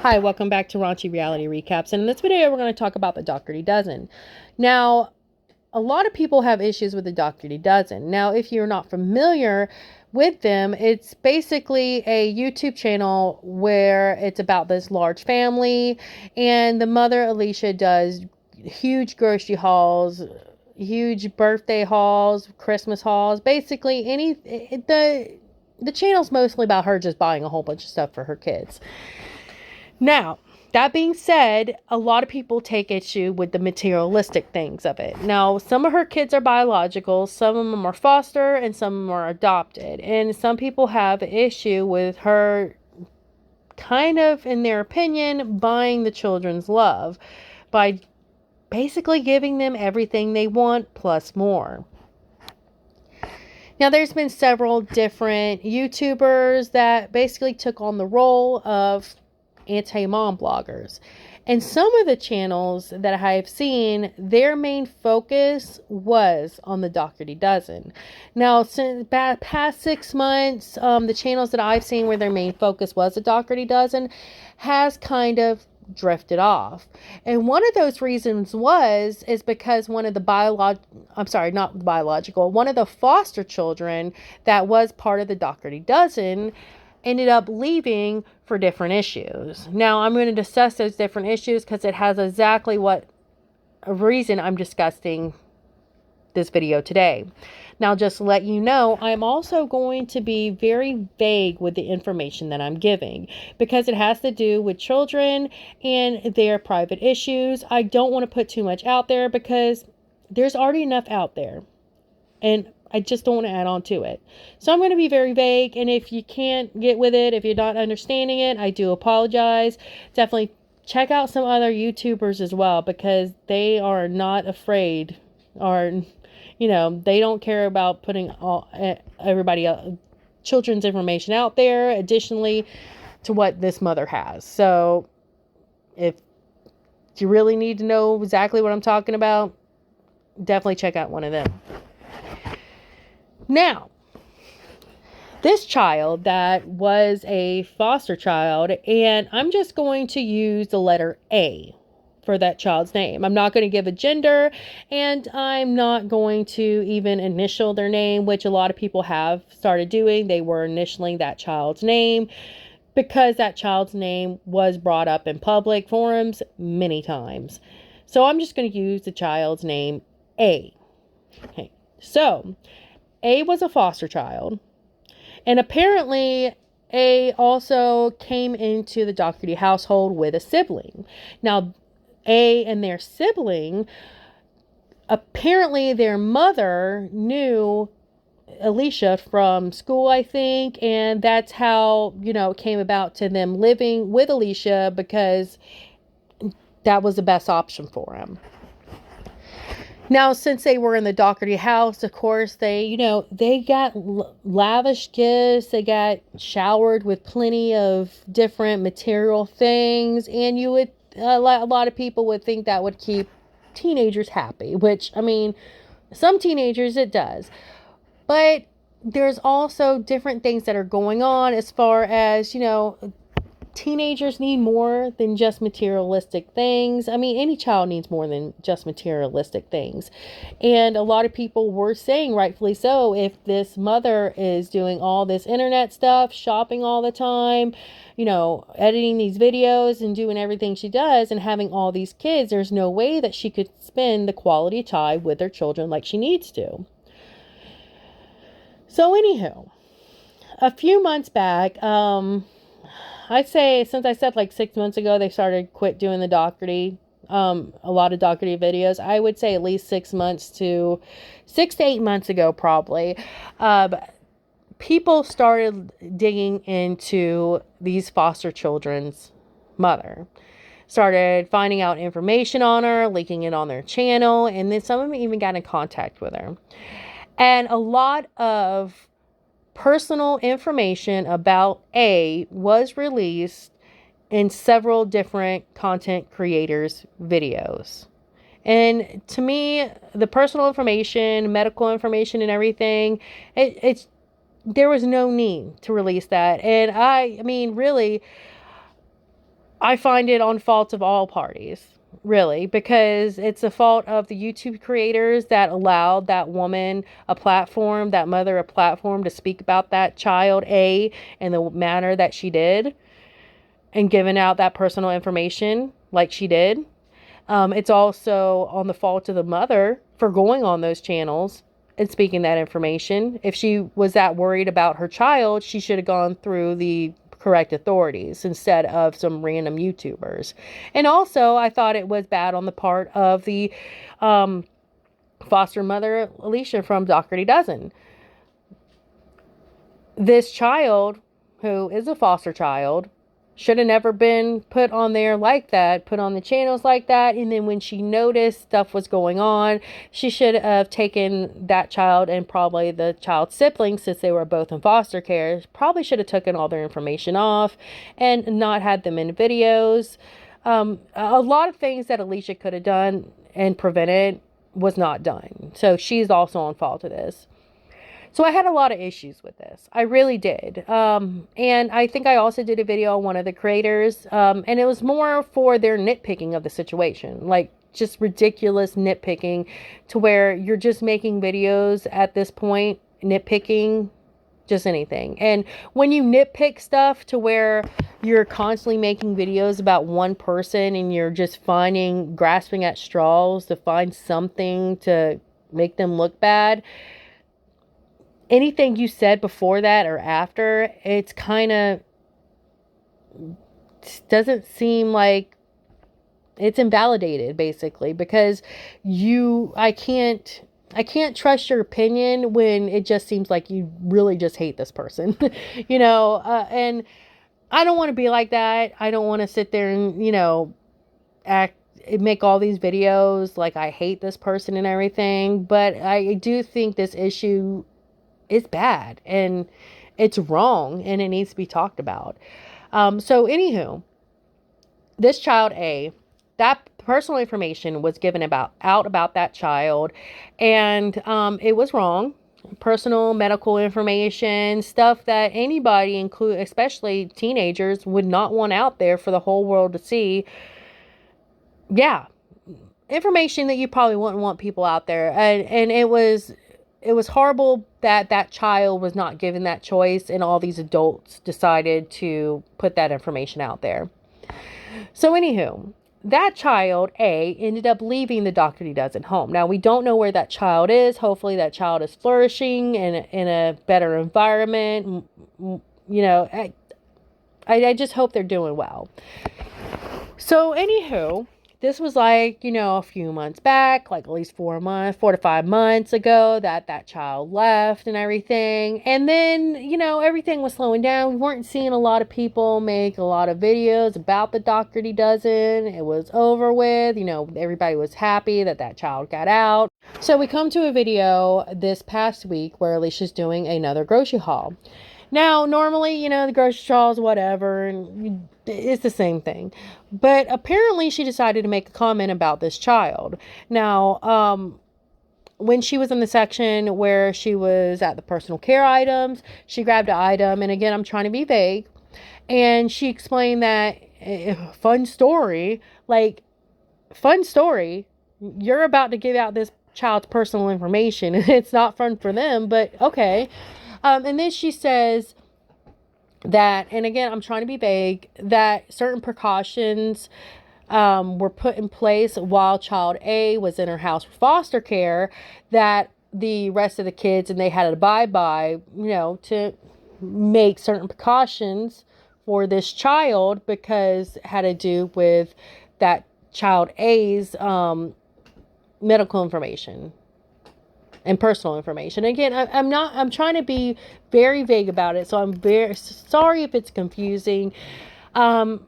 Hi, welcome back to Raunchy Reality Recaps. And in this video, we're going to talk about the Dougherty Dozen. Now, a lot of people have issues with the Dougherty Dozen. Now, if you're not familiar with them, it's basically a YouTube channel where it's about this large family, and the mother, Alicia, does huge grocery hauls, huge birthday hauls, Christmas hauls, basically the channel's mostly about her just buying a whole bunch of stuff for her kids. Now, that being said, a lot of people take issue with the materialistic things of it. Now, some of her kids are biological, some of them are foster, and some of them are adopted. And some people have issue with her kind of, in their opinion, buying the children's love by basically giving them everything they want plus more. Now, there's been several different YouTubers that basically took on the role of anti-mom bloggers. And some of the channels that I have seen, their main focus was on the Dougherty Dozen. Now, since past 6 months, the channels that I've seen where their main focus was the Dougherty Dozen has kind of drifted off. And one of those reasons is because one of the one of the foster children that was part of the Dougherty Dozen ended up leaving for different issues. Now, I'm going to discuss those different issues because it has exactly what a reason I'm discussing this video today. Now, just to let you know, I'm also going to be very vague with the information that I'm giving because it has to do with children and their private issues. I don't want to put too much out there because there's already enough out there, and I just don't want to add on to it. So I'm going to be very vague, and if you can't get with it, if you're not understanding it, I do apologize. Definitely check out some other YouTubers as well because they are not afraid, or they don't care about putting everybody children's information out there additionally to what this mother has. So if you really need to know exactly what I'm talking about, definitely check out one of them. Now, this child that was a foster child, and I'm just going to use the letter A for that child's name. I'm not going to give a gender, and I'm not going to even initial their name, which a lot of people have started doing. They were initialing that child's name because that child's name was brought up in public forums many times. So I'm just going to use the child's name A. Okay, so A was a foster child, and apparently A also came into the Dougherty household with a sibling. Now, A and their sibling, apparently their mother knew Alicia from school, I think, and that's how, it came about to them living with Alicia because that was the best option for them. Now, since they were in the Dougherty house, of course, they got lavish gifts. They got showered with plenty of different material things. And a lot of people would think that would keep teenagers happy, which, some teenagers it does. But there's also different things that are going on as far as, teenagers need more than just materialistic things. Any child needs more than just materialistic things. And a lot of people were saying, rightfully so, if this mother is doing all this internet stuff, shopping all the time, editing these videos and doing everything she does and having all these kids, there's no way that she could spend the quality time with her children like she needs to. So anywho, a few months back, I'd say since I said like 6 months ago, they started quit doing the Dougherty, a lot of Dougherty videos. I would say at least 6 to 8 months ago, probably. People started digging into these foster children's mother. Started finding out information on her, leaking it on their channel, and then some of them even got in contact with her. And a lot of personal information about A was released in several different content creators' videos. And to me, the personal information, medical information, and everything, there was no need to release that. And really, I find it on fault of all parties, really, because it's a fault of the YouTube creators that allowed that woman a platform, that mother a platform to speak about that child, A, in the manner that she did, and giving out that personal information like she did. It's also on the fault of the mother for going on those channels and speaking that information. If she was that worried about her child, she should have gone through the correct authorities instead of some random YouTubers. And also, I thought it was bad on the part of the foster mother, Alicia from Dougherty Dozen. This child, who is a foster child, should have never been put on there like that, put on the channels like that. And then when she noticed stuff was going on, she should have taken that child and probably the child's siblings, since they were both in foster care, probably should have taken all their information off and not had them in videos. A lot of things that Alicia could have done and prevented was not done. So she's also on fault of this. So I had a lot of issues with this. I really did. And I think I also did a video on one of the creators. And it was more for their nitpicking of the situation. Like, just ridiculous nitpicking to where you're just making videos at this point, nitpicking just anything. And when you nitpick stuff to where you're constantly making videos about one person and you're just grasping at straws to find something to make them look bad, anything you said before that or after, it's kind of doesn't seem like it's invalidated, basically, because I can't trust your opinion when it just seems like you really just hate this person, and I don't want to be like that. I don't want to sit there and, make all these videos like I hate this person and everything, but I do think this issue is bad and it's wrong and it needs to be talked about. So anywho, this child A, that personal information was given out about that child, and it was wrong. Personal medical information, stuff that anybody, especially teenagers, would not want out there for the whole world to see. Yeah, information that you probably wouldn't want people out there, and it was horrible that that child was not given that choice and all these adults decided to put that information out there. So anywho, that child A ended up leaving the Dougherty Dozen home. Now, we don't know where that child is. Hopefully that child is flourishing in a better environment. I just hope they're doing well. So anywho, this was like, a few months back, like at least 4 to 5 months ago that child left and everything. And then, everything was slowing down. We weren't seeing a lot of people make a lot of videos about the Dougherty Dozen. It was over with. Everybody was happy that child got out. So we come to a video this past week where Alicia's doing another grocery haul. Now, normally, the grocery hauls, whatever, and it's the same thing. But apparently she decided to make a comment about this child. Now, when she was in the section where she was at the personal care items, she grabbed an item, and again, I'm trying to be vague, and she explained that, fun story, you're about to give out this child's personal information, and it's not fun for them, but okay. And then she says that, and again, I'm trying to be vague, that certain precautions were put in place while child A was in her house for foster care, that the rest of the kids, and they had to abide by, to make certain precautions for this child, because it had to do with that child A's medical information and personal information. Again, I'm trying to be very vague about it, so I'm very sorry if it's confusing. I'm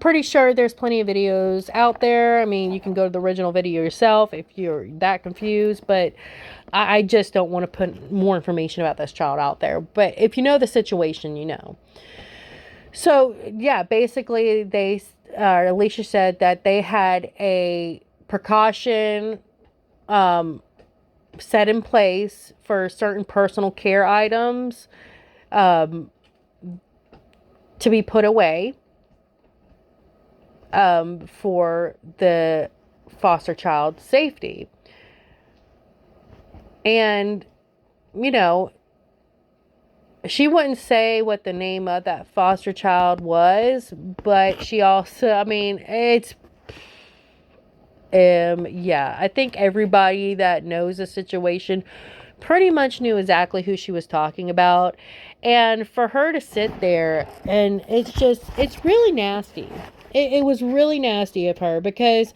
pretty sure there's plenty of videos out there. I mean, you can go to the original video yourself if you're that confused, but I just don't want to put more information about this child out there. But if you know the situation, you know. So, yeah, basically, Alicia said that they had a precaution set in place for certain personal care items to be put away. for the foster child's safety. And, you know, she wouldn't say what the name of that foster child was, but she also, I mean, it's, yeah, I think everybody that knows the situation pretty much knew exactly who she was talking about. And for her to sit there, and it's really nasty. It was really nasty of her, because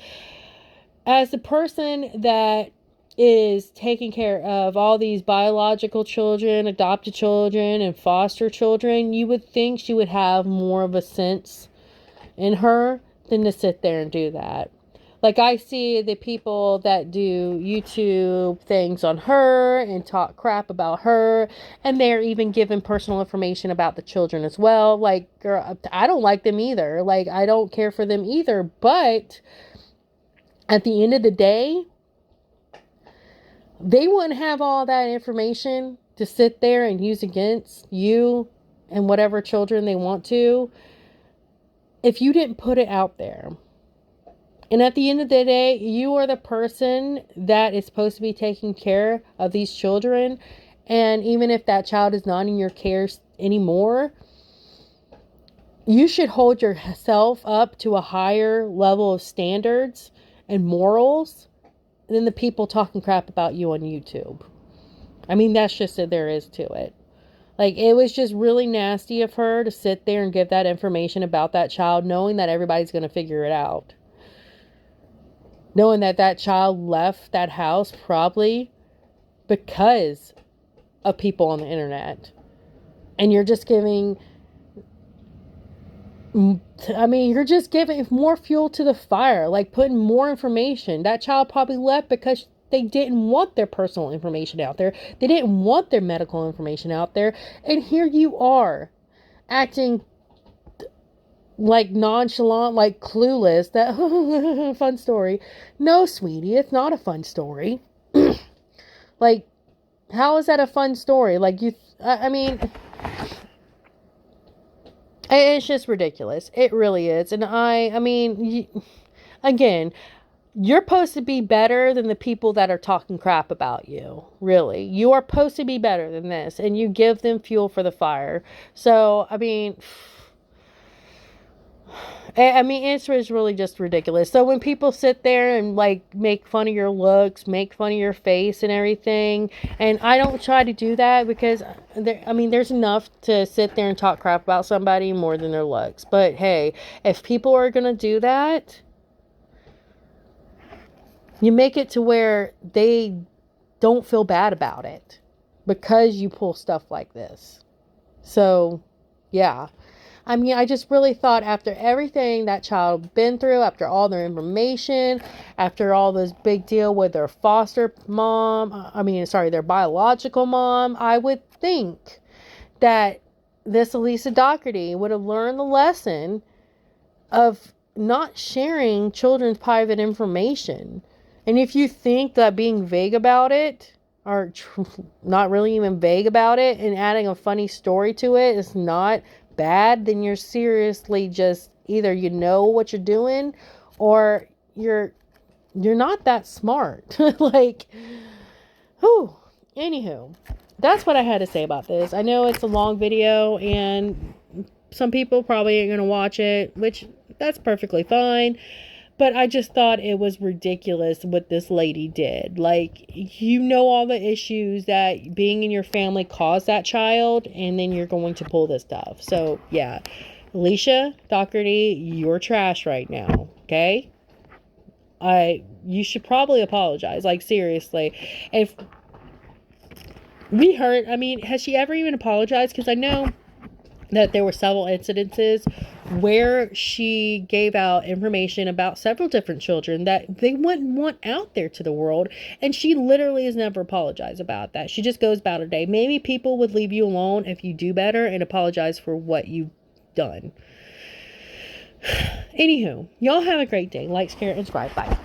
as the person that is taking care of all these biological children, adopted children, and foster children, you would think she would have more of a sense in her than to sit there and do that. Like, I see the people that do YouTube things on her and talk crap about her, and they're even giving personal information about the children as well. Like, girl, I don't like them either. Like, I don't care for them either. But at the end of the day, they wouldn't have all that information to sit there and use against you and whatever children they want to if you didn't put it out there. And at the end of the day, you are the person that is supposed to be taking care of these children. And even if that child is not in your care anymore, you should hold yourself up to a higher level of standards and morals than the people talking crap about you on YouTube. I mean, that's just it, there is to it. Like, it was just really nasty of her to sit there and give that information about that child, knowing that everybody's going to figure it out. Knowing that that child left that house probably because of people on the internet. And you're just giving, I mean, you're just giving more fuel to the fire, like putting more information. That child probably left because they didn't want their personal information out there. They didn't want their medical information out there. And here you are acting like nonchalant, like clueless, that fun story. No, sweetie, it's not a fun story. Like, how is that a fun story? Like, I mean, it's just ridiculous. It really is. And I mean, again, you're supposed to be better than the people that are talking crap about you. Really. You are supposed to be better than this. And you give them fuel for the fire. So, I mean, it's really just ridiculous. So when people sit there and like make fun of your looks, make fun of your face and everything, and I don't try to do that because there's enough to sit there and talk crap about somebody more than their looks. But hey, if people are going to do that, you make it to where they don't feel bad about it because you pull stuff like this. So, yeah. I mean, I just really thought after everything that child been through, after all their information, after all this big deal with their foster mom, their biological mom, I would think that this Elisa Dougherty would have learned the lesson of not sharing children's private information. And if you think that being vague about it, or not really even vague about it, and adding a funny story to it is not bad, then you're seriously just either you know what you're doing or you're not that smart. Like, whew. Anywho, that's what I had to say about this. I know it's a long video and some people probably ain't gonna watch it, which that's perfectly fine. But I just thought it was ridiculous what this lady did. Like, you know all the issues that being in your family caused that child, and then you're going to pull this stuff. So, yeah. Alicia Dougherty, you're trash right now, okay? You should probably apologize. Like, seriously. If we heard, has she ever even apologized? Because I know that there were several incidences where she gave out information about several different children that they wouldn't want out there to the world, and she literally has never apologized about that. She just goes about her day. Maybe people would leave you alone if you do better and apologize for what you've done. Anywho, y'all have a great day. Like, share, and subscribe. Bye.